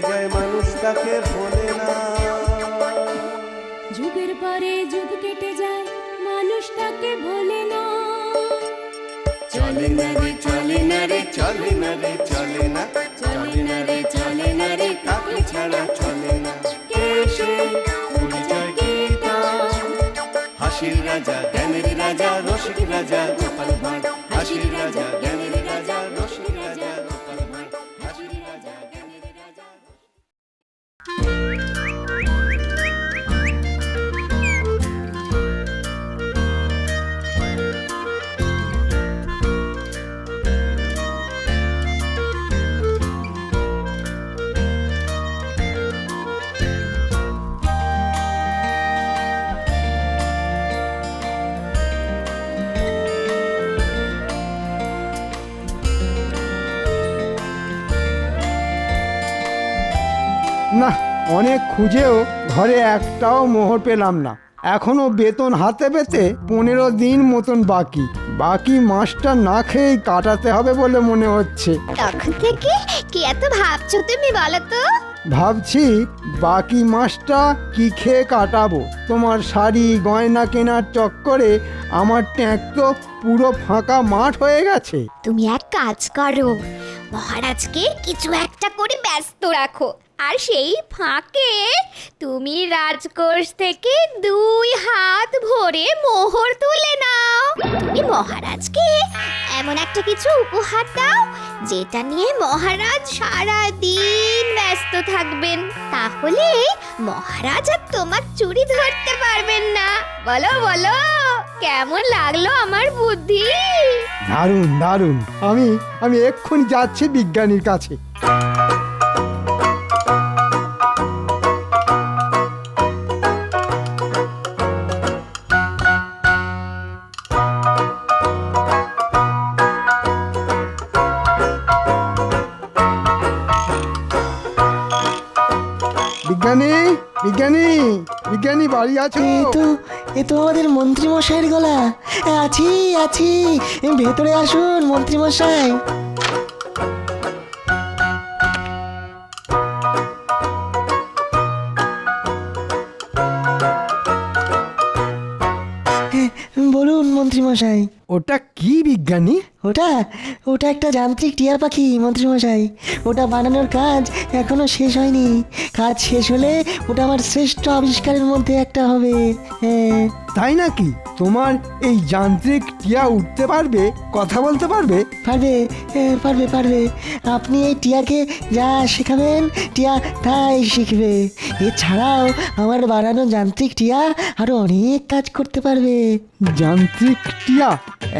যায় মানুষ তাকে ভোলে না। যুগের পরে যুগ কেটে যায় মানুষ তাকে ভোলে না। চলে না রে চলে না রে চলে না রে চলে না, চলে না রে চলে না রে কাকে ছাড়া চলে না। কে সে পরিচয় কি তার? হাসির রাজা জ্ঞানের রাজা রসিক রাজা গোপাল ভাঁড়। হাসির রাজা জ্ঞানের রাজা রসিক রাজা গোপাল ভাঁড়। হাসির রাজা জ্ঞানের রাজা। না, অনেক খুঁজেও ঘরে একটাও মোহর পেলাম না। এখনো বেতন হাতে পেতে 15 দিন মতন বাকি মাসটা না খেয়েই কাটাতে হবে বলে মনে হচ্ছে। তখন থেকে কি এত ভাবছো তুমি বলো তো? ভাবছি বাকি মাসটা কি খেয়ে কাটাবো। তোমার শাড়ি গয়না কেনার চক্করে আমার ট্যাঙ্ক তো পুরো ফাঁকা মাঠ হয়ে গেছে। তুমি এক কাজ করো, মহারাজকে কিছু একটা করে ব্যস্ত রাখো, আর সেই ফাঁকে তুমি রাজকোষ থেকে 2 হাত ভরে মোহর তুলে নাও। তুমি মহারাজকে এমন একটা কিছু উপহার দাও যেটা নিয়ে মহারাজ সারা দিন ব্যস্ত থাকবেন, তাহলে মহারাজ আর তোমার চুরি ধরতে পারবেন না। বলো বলো, কেমন লাগলো আমার বুদ্ধি? দারুণ দারুণ। আমি এক্ষুনি যাচ্ছি বিজ্ঞানীর কাছে। বিজ্ঞানী বিজ্ঞানী বিজ্ঞানী বাড়ি আছো? এ তো আমাদের মন্ত্রী মশাইয়ের গলা। আছি ভেতরে আসুন মন্ত্রী মশাই। বলুন মন্ত্রী মশাই। ওটা কি বিজ্ঞানী? ওটা একটা যান্ত্রিক টিয়া পাখি মন্ত্রী মশাই। ওটা বানানোর কাজ এখনো শেষ হয়নি। কাজ শেষ হলে ওটা আমার শ্রেষ্ঠ আবিষ্কারের মধ্যে একটা হবে। হ্যাঁ। তাই নাকি? তোমার এই যান্ত্রিক টিয়া উঠতে পারবে, কথা বলতে পারবে? পারবে। আপনি এই টিয়াকে যা শেখাবেন টিয়া তাই শিখবে। এছাড়াও আমার বানানো যান্ত্রিক টিয়া আরো অনেক কাজ করতে পারবে। যান্ত্রিক টিয়া?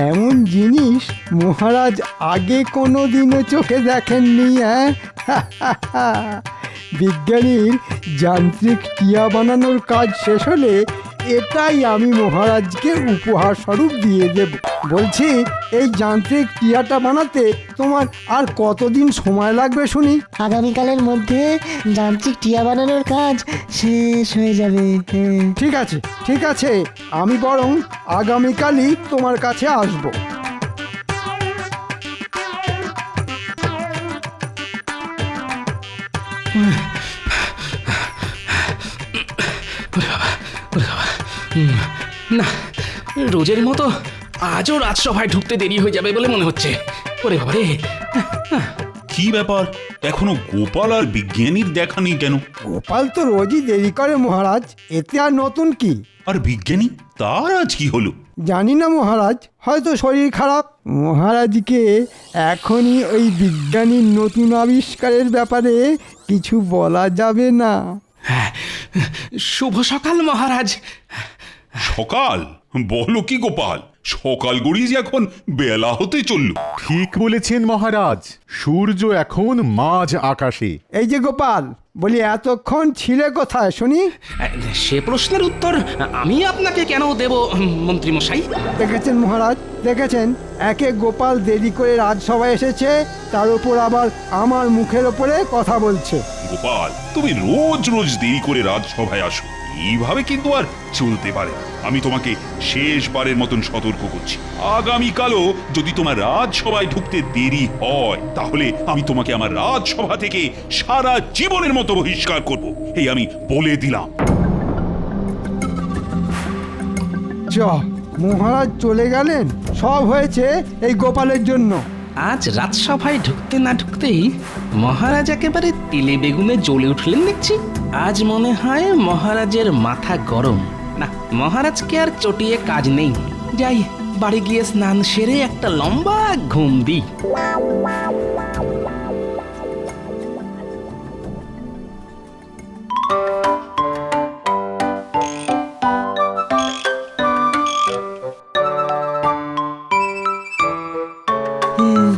এমন জিনিস মহারাজ আগে কোনো দিনও চোখে দেখেননি। বিজ্ঞানীর যান্ত্রিক টিয়া বানানোর কাজ শেষ হলে এটাই আমি মহারাজকে উপহার স্বরূপ দিয়ে দেব। বলছি, এই যান্ত্রিক টিয়াটা বানাতে তোমার আর কতদিন সময় লাগবে শুনি? আগামীকালের মধ্যে যান্ত্রিক টিয়া বানানোর কাজ শেষ হয়ে যাবে। ঠিক আছে, আমি বরং আগামীকালই তোমার কাছে আসবো। না, রোজের মতো আজও রাজসভায় ঢুকতে দেরি হয়ে যাবে বলে মনে হচ্ছে। ওরে বাবারে, কি ব্যাপার, এখনো গোপাল আর বিজ্ঞানীর দেখা নেই কেন? গোপাল তো রোজই দেরি করে মহারাজ, এতে আর নতুন কি? আর বিজ্ঞানী, তার আজ কি হলো? জানি না মহারাজ, হয়তো শরীর খারাপ। মহারাজকে এখনই ওই বিজ্ঞানীর নতুন আবিষ্কারের ব্যাপারে কিছু বলা যাবে না। শুভ সকাল মহারাজ। সকাল? বলো কি গোপাল, সকাল গড়িয়ে যে এখন বেলা হতে চলল। ঠিক বলেছেন মহারাজ, সূর্য এখন মাঝ আকাশে। এই যে গোপাল, বলি এতক্ষণ ছিলে কোথায় শুনি? সে প্রশ্নের উত্তর আমি আপনাকে কেন দেব মন্ত্রী মশাই? দেখেছেন মহারাজ, দেখেছেন, একে গোপাল দেরি করে রাজসভায় এসেছে, তার উপর আবার আমার মুখের ওপরে কথা বলছে। গোপাল, তুমি রোজ রোজ দেরি করে রাজসভায় আসো, এইভাবে কিন্তু আর চলতে পারে না। আমি তোমাকে শেষবারের মতন সতর্ক করছি, আগামীকালও যদি তোমার রাজসভায় ঢুকতে দেরি হয় তাহলে আমি তোমাকে আমার রাজসভা থেকে সারা জীবনের মতো বহিষ্কার করব, এই আমি বলে দিলাম। মহারাজ চলে গেলেন, সব হয়েছে এই গোপালের জন্য। আজ রাজসভায় ঢুকতে না ঢুকতেই মহারাজ একেবারে তেলে বেগুনে জ্বলে উঠলেন দেখছি। আজ মনে হয় মহারাজের মাথা গরম। না, মহারাজকে আর চটিয়ে কাজ নেই। যাই, বাড়ি গিয়ে স্নান সেরে একটা লম্বা ঘুম দিই।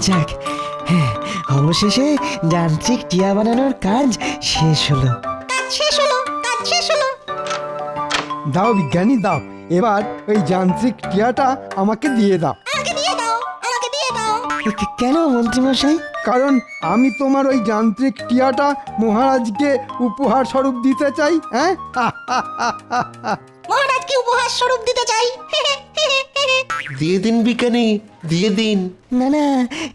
যাক, হ্যাঁ, অবশেষে যান্ত্রিক টিয়া বানানোর কাজ শেষ হলো। দাও বিজ্ঞানী, দাও। এবার ওই যান্ত্রিক টিয়াটা আমাকে দিয়ে দাও। কেন মন্ত্রীমশাই? কারণ আমি তোমার ওই যান্ত্রিক টিয়াটা মহারাজকে উপহার স্বরূপ দিতে চাই। হ্যাঁ, মহারাজকে উপহার স্বরূপ দিতে চাই। দিয়ে দিন বিজ্ঞানী, দিয়ে দিন। না না,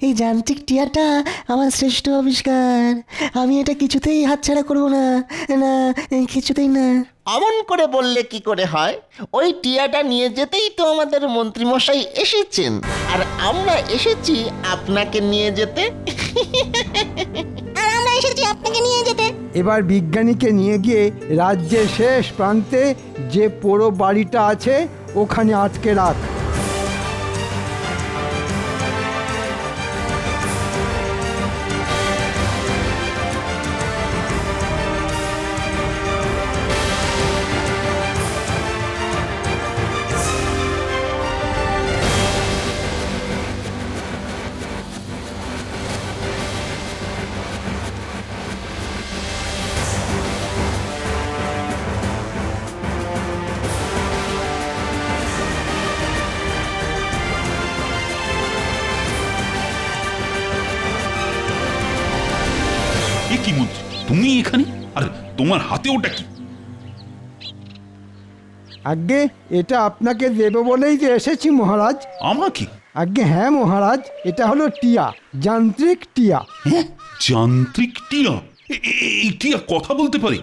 এই যান্ত্রিক টিয়াটা আমার শ্রেষ্ঠ আবিষ্কার। আমি এটা কিছুতেই হাতছাড়া করবো না, না, কিছুতেই না। অমন করে বললে কি করে হয়? ওই টিয়াটা নিয়ে যেতেই তো আমাদের মন্ত্রীমশাই এসেছেন, আর আমরা এসেছি আপনাকে নিয়ে যেতে। আর আমরা এসেছি আপনাকে নিয়ে যেতে। এবার বিজ্ঞানীকে নিয়ে গিয়ে রাজ্যের শেষ প্রান্তে যে পোড়ো বাড়িটা আছে ওখানে আটকে রাখ। এ কি মন্ত্রী, তুমি এখানে? আর তোমার হাতে ওটা কি? আজ্ঞে, এটা আপনাকে দেব বলেই যে এসেছি মহারাজ। আমাকে? আজ্ঞে হ্যাঁ মহারাজ, এটা হলো টিয়া, যান্ত্রিক টিয়া। হ্যাঁ, যান্ত্রিক টিয়া? এই টিয়া কথা বলতে পারে?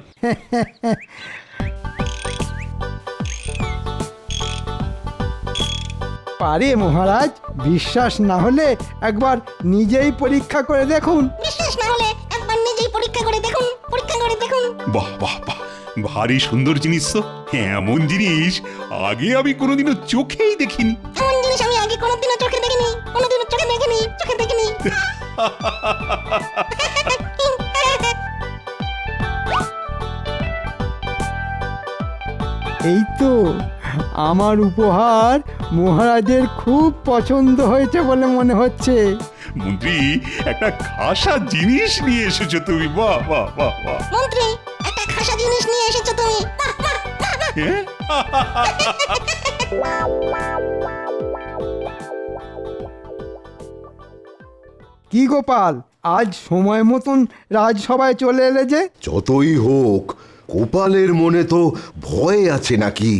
পারে মহারাজ, বিশ্বাস না হলে একবার নিজেই পরীক্ষা করে দেখুন। বিশ্বাস না হলে একবার নিজেই পরীক্ষা করে দেখুন, পরীক্ষা করে দেখুন। বাহ বাহ বাহ, ভারী সুন্দর জিনিস তো। এমন জিনিস আগে আমি কোনোদিনও চোখেই দেখিনি। এমন জিনিস আমি আগে কোনোদিনও চোখে দেখিনি, কোনোদিনও চোখে দেখিনি, চোখে দেখিনি। এই তো, আমার উপহার মহারাজের খুব পছন্দ হয়েছে বলে মনে হচ্ছে। মন্ত্রী, একটা খাসা জিনিস নিয়ে এসেছো তুমি। বাহ বাহ বাহ বাহ। মন্ত্রী, একটা খাসা জিনিস নিয়ে এসেছো তুমি। বাহ, বাহ, বাহ, বাহ। হ্যাঁ? কি গোপাল, আজ সময় মতন রাজসভায় চলে এলে যে? যতই হোক, গোপালের মনে তো ভয় আছে নাকি?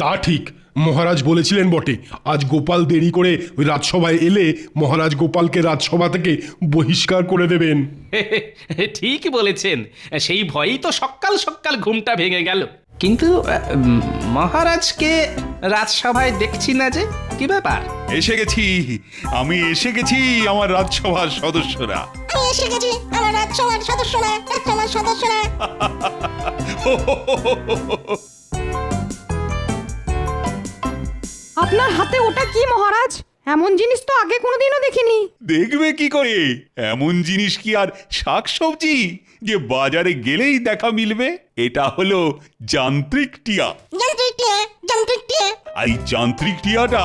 তা ঠিক, মহারাজ বলেছিলেন বটে, আজ গোপাল দেরি করে ওই রাজসভায় এলে মহারাজ গোপালকে রাজসভা থেকে বহিষ্কার করে দেবেন। ঠিক বলেছেন, সেই ভয়েই তো সকাল সকাল ঘুমটা ভেঙে গেল। কিন্তু মহারাজকে রাজসভায় দেখছি না যে, কি ব্যাপার? এসে গেছি, আমি এসে গেছি আমার রাজসভার সদস্যরা। আমি এসে গেছি আমার রাজসভার সদস্যরা, রাজসভার সদস্যরা। আপনার হাতে ওটা কি মহারাজ? এমন জিনিস তো আগে কোনোদিনও দেখিনি। দেখবে কি করে? এমন জিনিস কি আর শাকসবজি যে বাজারে গেলেই দেখা মিলবে? এটা হলো যান্ত্রিক টিয়া। যান্ত্রিক টিয়া, যান্ত্রিক টিয়া। আর এই যান্ত্রিক টিয়াটা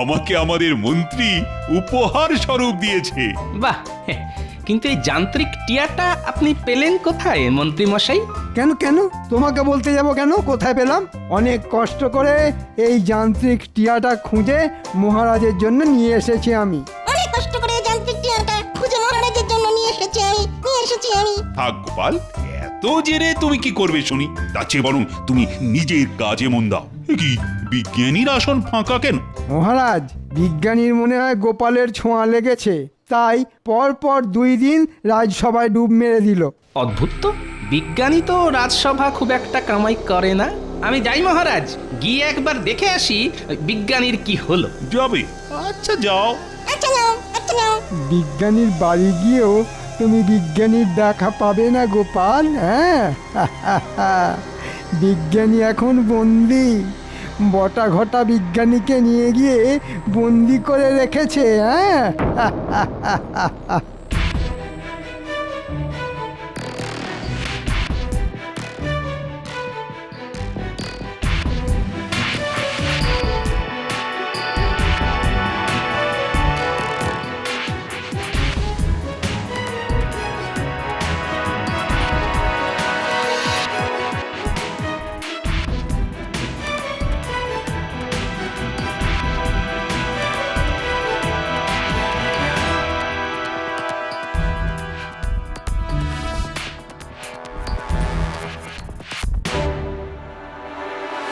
আমাকে আমাদের মন্ত্রী উপহার স্বরূপ দিয়েছে। বাহ, কিন্তু এই যান্ত্রিক টিয়াটা আপনি পেলেন কোথায় মন্ত্রী মশাই? কেন কেন তোমাকে বলতে যাব কেন কোথায় পেলাম? অনেক কষ্ট করে এই যান্ত্রিক টিয়াটা খুঁজে মহারাজের জন্য নিয়ে এসেছি আমি। অনেক কষ্ট করে যান্ত্রিক টিয়াটা খুঁজে মহারাজের জন্য নিয়ে এসেছি আমি। থাক গোপাল, এত জেনে তুমি কি করবে শুনি? তার চেয়ে বরং তুমি নিজের কাজে মন দাও। এ কি বিজ্ঞানীর আসন ফাঁকা কেন? মহারাজ, বিজ্ঞানীর মনে হয় গোপালের ছোঁয়া লেগেছে, তাই পর 2 দিন রাজসভায় ডুব মেরে দিল। অদ্ভুত তো, বিজ্ঞানী তো রাজসভা খুব একটা কামাই করে না। আমি যাই মহারাজ, গিয়ে একবার দেখে আসি বিজ্ঞানীর কি হলো। যাবে? আচ্ছা যাও। আচ্ছা নাও। বিজ্ঞানীর বাড়ি গিয়েও তুমি বিজ্ঞানীর দেখা পাবে না গোপাল। হ্যাঁ, বিজ্ঞানী এখন বন্দি। বটা ঘটা বিজ্ঞানীকে নিয়ে গিয়ে বন্দি করে রেখেছে। হ্যাঁ,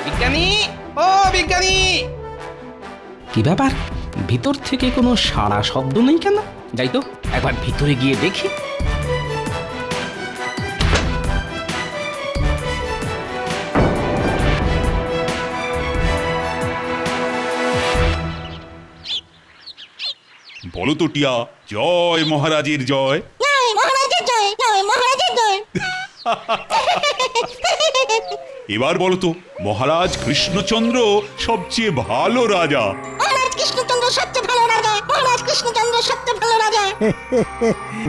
বিজ্ঞানী, ও বিজ্ঞানী! কি ব্যাপার, ভিতর থেকে কোনো সাড়া শব্দ নেই কেন? যাই তো একবার ভিতরে গিয়ে দেখি। বলো তো টিয়া, জয় মহারাজের জয়। জয় মহারাজের জয়। এবার বলো তো, মহারাজ কৃষ্ণচন্দ্র সবচেয়ে ভালো রাজা। মহারাজ কৃষ্ণচন্দ্র সবচেয়ে ভালো রাজা।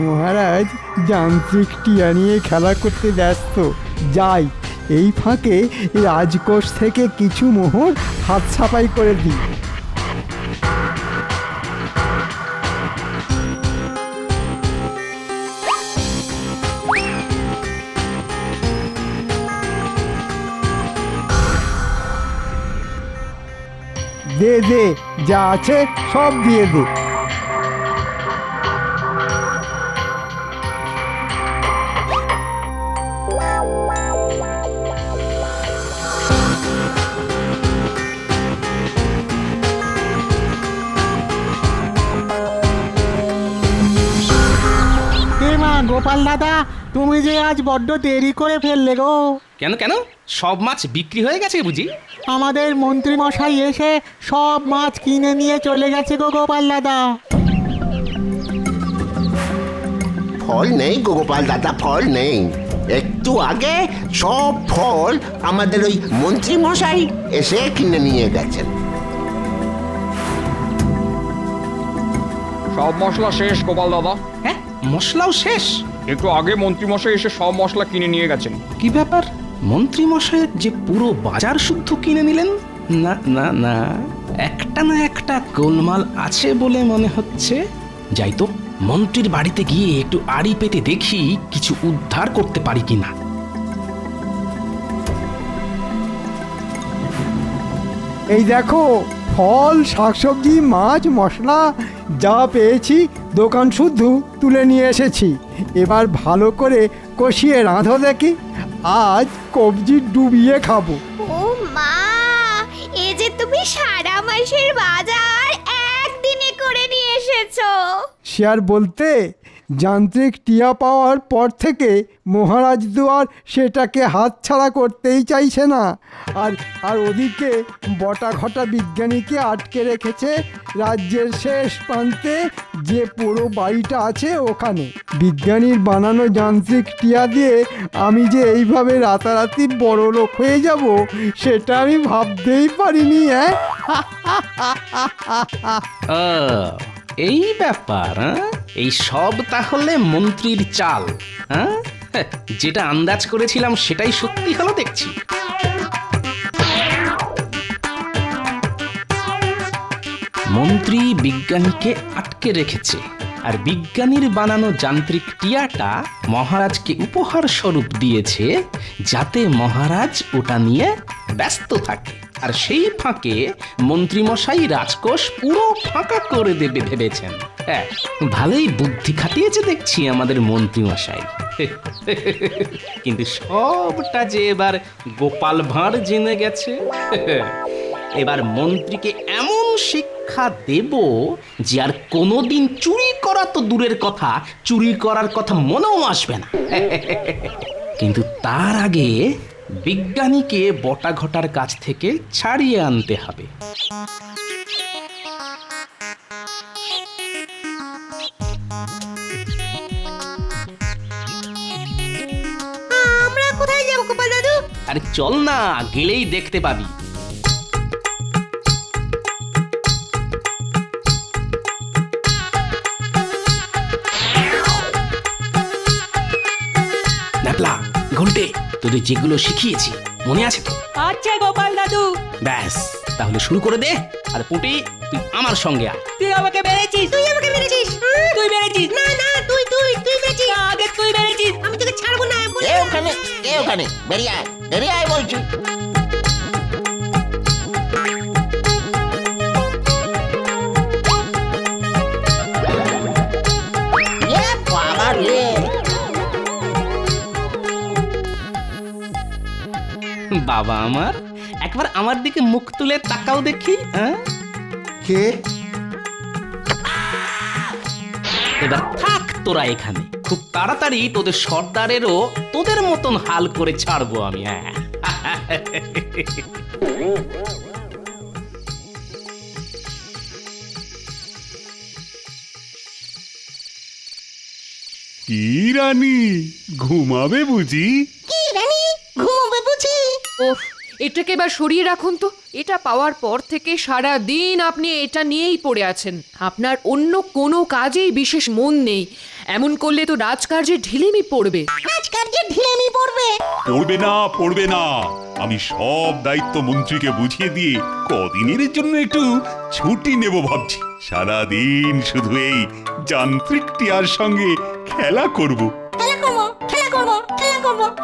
মহারাজ যান্ত্রিক টিয়া নিয়ে খেলা করতে ব্যস্ত। যাই, এই ফাঁকে রাজকোষ থেকে কিছু মোহর হাত ছাপাই করে দিই। দে, যা আছে সব দিয়ে দে। গোপাল দাদা, তুমি যে আজ বড্ড দেরি করে ফেললে গো। কেন সব মাছ বিক্রি হয়ে গেছে বুঝি? আমাদের মন্ত্রী মশাই এসে সব মাছ কিনে নিয়ে চলে গেছে গো গোপাল দাদা। ফল নেই গো গোপাল দাদা, ফল নেই। একটু আগে সব ফল আমাদের ওই মন্ত্রী মশাই এসে কিনে নিয়ে গেছেন। সব মশলা শেষ গোপাল দাদা। হ্যাঁ, মশলাও শেষ? একটু আগে মন্ত্রীমশাই এসে সব মশলা কিনে নিয়ে গেছেন। কি ব্যাপার, মন্ত্রী মশাইয়ের যে পুরো বাজার শুদ্ধ কিনে নিলেন? না, একটা না একটা গোলমাল আছে বলে মনে হচ্ছে। যাই তো, মন্ত্রীর বাড়িতে গিয়ে একটু আড়ি পেতে দেখি কিছু উদ্ধার করতে পারি কিনা। এই দেখো, ফল, শাকসবজি, মাছ, মশলা যা পেয়েছি দোকান শুদ্ধ তুলে নিয়ে এসেছি। এবার ভালো করে কষিয়ে রাঁধো দেখি, আজ কবজি ডুবিয়ে খাবো। ও মা, এ যে তুমি সারা মাসের বাজার একদিনে করে নিয়ে এসেছো। সে আর বলতে, যান্ত্রিক টিয়া পাওয়ার পর থেকে মহারাজ দুয়ার সেটাকে হাতছাড়া করতেই চাইছে না। আর ওদিকে বটা ঘটা বিজ্ঞানীকে আটকে রেখেছে রাজ্যের শেষ প্রান্তে, যে পুরো বাড়িটা আছে ওখানে। বিজ্ঞানীর বানানো যান্ত্রিক টিয়া দিয়ে আমি যে এইভাবে রাতারাতি বড় লোক হয়ে যাব সেটা আমি ভাবতেই পারিনি। এই ব্যাপার, এই সব তাহলে মন্ত্রীর চাল। হ্যাঁ, যেটা আন্দাজ করেছিলাম সেটাই সত্যি হলো দেখছি। মন্ত্রী বিজ্ঞানীকে আটকে রেখেছে, আর বিজ্ঞানীর বানানো যান্ত্রিক টিয়াটা মহারাজকে উপহার স্বরূপ দিয়েছে, যাতে মহারাজ ওটা নিয়ে ব্যস্ত থাকে। আর সেই ফাঁকে মন্ত্রীমশাই রাজকোষ পুরো ফাঁকা করে দেবে ভেবেছেন। হ্যাঁ, ভালোই বুদ্ধি খাটিয়েছে দেখছি আমাদের মন্ত্রীমশাই। কিন্তু সবটা যে এবার গোপাল ভাঁড় জেনে গেছে। এবার মন্ত্রীকে এমন শিক্ষা দেব যে আর কোনোদিন চুরি করা তো দূরের কথা, চুরি করার কথা মনেও আসবে না। কিন্তু তার আগে বিজ্ঞানীকে বটাঘটার কাছ থেকে ছাড়িয়ে আনতে হবে। আমরা কোথায় যাবো গোপাল দাদু? আরে চল না, গেলেই দেখতে পাবি। ন্যাপলা, ঘন্টে, তোদের যেগুলো শিখিয়েছি মনে আছে তো? আচ্ছা গোপাল দাদু। ব্যাস, তাহলে শুরু করে দে। আর পুটি, তুই আমার সঙ্গে আয়। তুই আমাকে মেরেছিস। তুই আমাকে মেরেছিস। তুই মেরেছিস। না না, তুই মেরেছিস। আগে তুই মেরেছিস। আমি তোকে ছাড়বো না। কে ওখানে বেরিয়ে আয় বলছি। বাবা রে, বাবা আমার, একবার আমার দিকে মুখ তুলে তাকাও দেখি। কে? এবার থাক তোরা এখানে, খুব তাড়াতাড়ি তোদের সর্দারেরও তোদের মতন হাল করে ছাড়বো আমি। হ্যাঁ, কি রানী, ঘুমাবে বুঝি? কি রানী, ঘুমোবে বুঝি? ওহ, এটাকে এবার সরিয়ে রাখুন তো। এটা পাওয়ার পর থেকে সারা দিন আপনি এটা নিয়েই পড়ে আছেন। আপনার অন্য কোনো কাজেই বিশেষ মন নেই। এমন করলে তো রাজকার্যে ঢিলেমি পড়বে। রাজকার্যে ঢিলেমি পড়বে? পড়বে না। আমি সব দায়িত্ব মন্ত্রীকে বুঝিয়ে দিয়ে কদিনের জন্য একটু ছুটি নেব ভাবছি। সারা দিন শুধু এই যান্ত্রিক টিয়ার সঙ্গে খেলা করব। খেলা করব।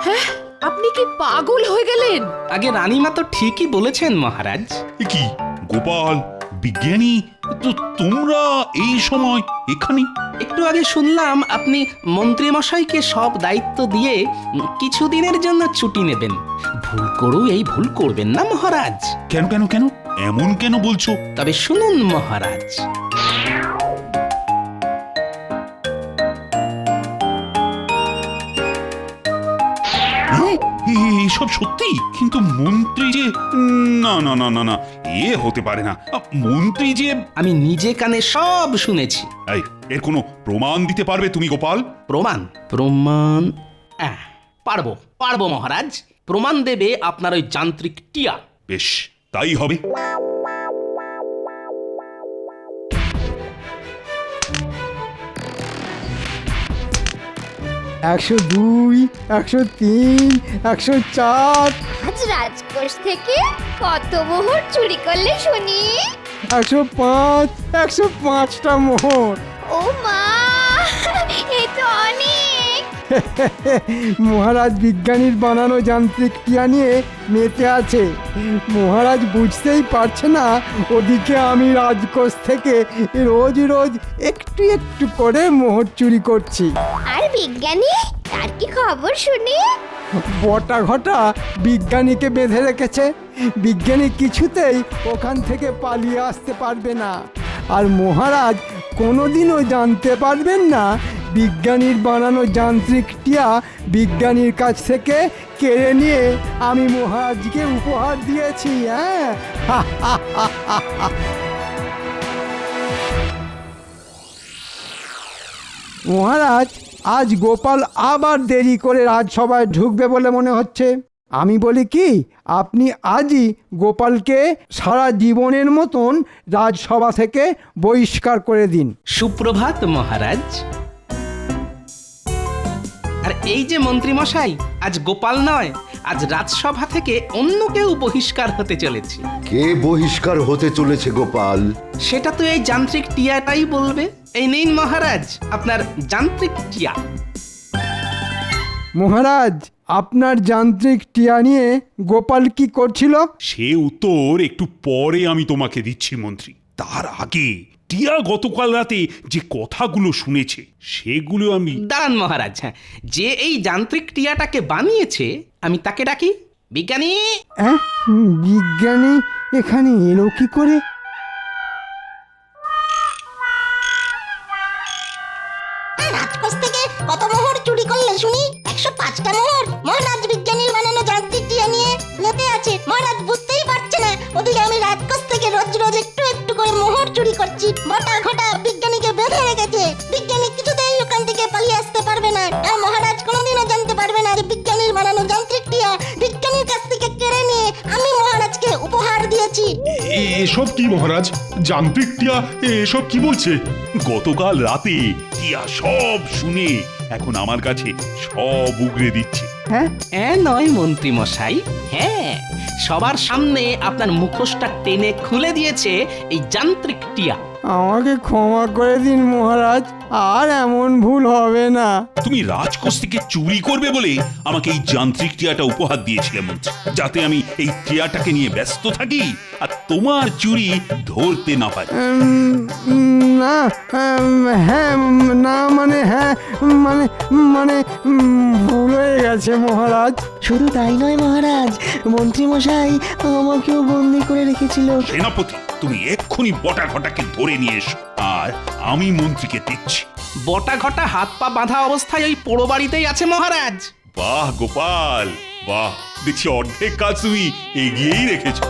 হ্যাঁ, আপনি কি পাগল হয়ে গেলেন? আগে রানীমা তো ঠিকই বলেছেন মহারাজ। এ কি গোপাল, বিজ্ঞানী, তো তোমরা এই সময় এখানে? একটু আগে শুনলাম আপনি মন্ত্রীমশাইকে সব দায়িত্ব দিয়ে কিছুদিনের জন্য ছুটি নেবেন। ভুল করো এই ভুল করবেন না মহারাজ। কেন এমন কেন বলছো? তবে শুনুন মহারাজ, এসব সত্যি? কিন্তু মন্ত্রী যে, না না না না না, এ হতে পারে না। মন্ত্রী যে, আমি নিজে কানে সব শুনেছি। এর কোনো প্রমাণ দিতে পারবে তুমি গোপাল? প্রমাণ পারবো মহারাজ। প্রমাণ দেবে আপনার ওই যান্ত্রিক টিয়া। বেশ, তাই হবে। একশো 2, 103, 104, আজ রাজকোষ থেকে কত মোহর চুরি করলে শুনি? 105, 105টা মোহর। ও মা, এ তো অনেক। মহারাজ বিজ্ঞানীর বানানো যান্ত্রিক টিয়া নিয়ে মেতে আছে। মহারাজ বুঝতেই পারছে না ওদিকে আমি রাজকোষ থেকে রোজ একটু একটু করে মোহর চুরি করছি। আর বিজ্ঞানী, তার কি খবর শুনি? বটা ঘটা বিজ্ঞানীকে বেঁধে রেখেছে। বিজ্ঞানী কিছুতেই ওখান থেকে পালিয়ে আসতে পারবে না। আর মহারাজ কোনোদিনও জানতে পারবেন না বিজ্ঞানীর বানানো যান্ত্রিক টিয়া বিজ্ঞানীর কাছ থেকে কেড়ে নিয়ে আমি মহারাজকে উপহার দিয়েছি। হ্যাঁ, মহারাজ, আজ গোপাল আবার দেরি করে রাজসভায় ঢুকবে বলে মনে হচ্ছে। আমি বলি কি, আপনি আজই গোপালকে সারা জীবনের মতন রাজসভা থেকে বহিষ্কার করে দিন। সুপ্রভাত মহারাজ। আর এই যে মন্ত্রীমশাই, আজ গোপাল নয়, আজ রাজসভা থেকে অন্য কেউ বহিষ্কার হতে চলেছে। কে বহিষ্কার হতে চলেছে গোপাল? সেটা তো এই যান্ত্রিক টিয়াটাই বলবে। এই নিন মহারাজ আপনার যান্ত্রিক টিয়া। মহারাজ আপনার যান্ত্রিক টিয়া নিয়ে গোপাল কি করছিল? সে উত্তর একটু পরে আমি তোমাকে দিচ্ছি মন্ত্রী। তার আগে টিয়া গতকাল রাতে যে কথাগুলো শুনেছে সেগুলো আমি দাঁড়ান মহারাজ, হ্যাঁ, যে এই যান্ত্রিক টিয়াটাকে বানিয়েছে আমি তাকে ডাকি। বিজ্ঞানী! হ্যাঁ, বিজ্ঞানী এখানে এলো কি করে? রাজকোষ থেকে কত মোহর চুরি করলে শুনি? 105টা মোহর মহারাজ বিজ্ঞানীর বানানো যান্ত্রিক টিয়া নিয়ে মেতে আছে। মহারাজ বুঝতেই পারছে না ওদিকে আমি রাজকোষ থেকে রোজ রোজ একটু একটু করে মোহর চুরি করছি। বটা ঘটা বিজ্ঞানীকে বেঁধে রেখেছে। বিজ্ঞানী কিছুতেই ওখান থেকে পালিয়ে আসতে পারবে না। আর মহারাজ কোনোদিনও জানতে পারবে না যে বিজ্ঞানীর বানানো যান্ত্রিক টিয়া বিজ্ঞানীর কাছ থেকে কেড়ে নিয়ে আমি মহারাজকে উপহার দিয়েছি। এসব কি মহারাজ? যান্ত্রিক টিয়া এসব কি বলছে? গতকাল রাতে টিয়া সব শুনে এখন আমার কাছে সব উগরে দিচ্ছে। হ্যাঁ নয় মন্ত্রী মশাই, হ্যাঁ, সবার সামনে আপনার মুখোশটা টেনে খুলে দিয়েছে এই যান্ত্রিক টিয়া। আমাকে ক্ষমা করে দিন মহারাজ, আর এমন ভুল হবে না। তুমি রাজকোষ থেকে চুরি করবে বলে আমাকে এই যান্ত্রিক টিয়াটা উপহার দিয়েছিলে মন্ত্রী, যাতে আমি এই টিয়াটাকে নিয়ে ব্যস্ত থাকি আর তোমার চুরি ধরতে না পারি। না, হ্যাঁ, না মানে হ্যাঁ, মানে মানে ভুল হয়ে গেছে মহারাজ। শুধু তাই নয় মহারাজ, মন্ত্রী মশাই আমাকেও বন্দি করে রেখেছিল। সেনাপতি, তুমি এক্ষুনি বটা ঘটাকে ধরে নিয়ে এসো, আর আমি মন্ত্রীকে দিচ্ছি। বটা ঘটা হাত পা বাঁধা অবস্থায় ওই পোড়ো বাড়িতেই আছে মহারাজ। বাহ গোপাল, বাহ, দেখছি অর্ধেক কাজ তুমি এগিয়েই রেখেছো।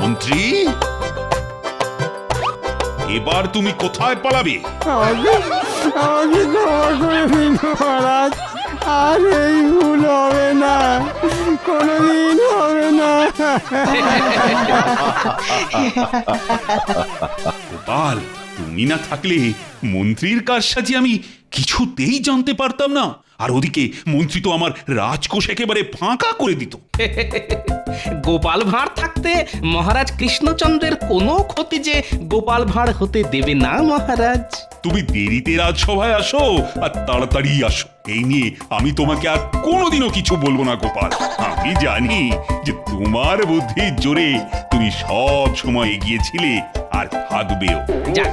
মন্ত্রী, এবার তুমি কোথায় পালাবে? আমাকে ক্ষমা করে দিন মহারাজ, আর এই ভুল হবে না, কোনোদিন হবে না। গোপাল, তুমি না থাকলে মন্ত্রীর কারসাজি আমি কিছুতেই জানতে পারতাম না। আর ওদিকে মন্ত্রী তো আমার রাজকোষ একেবারে ফাঁকা করে দিত। গোপাল ভাঁড় থাকতে মহারাজ কৃষ্ণচন্দ্রের কোনো ক্ষতি যে গোপাল ভাঁড় হতে দেবে না মহারাজ। তুমি দেরিতে রাজসভায় আসো আর তাড়াতাড়ি আসো, এই নিয়ে আমি তোমাকে আর কোনোদিনও কিছু বলবো না গোপাল। আমি জানি যে তোমার বুদ্ধির জোরে তুমি সব সময় এগিয়েছিলে আর থাকবেও। যাক,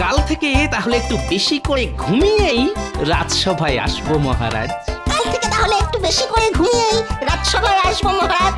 কাল থেকে তাহলে একটু বেশি করে ঘুমিয়েই রাজসভায় আসবো মহারাজ। কাল থেকে তাহলে একটু বেশি করে ঘুমিয়েই রাজসভায় আসবো মহারাজ।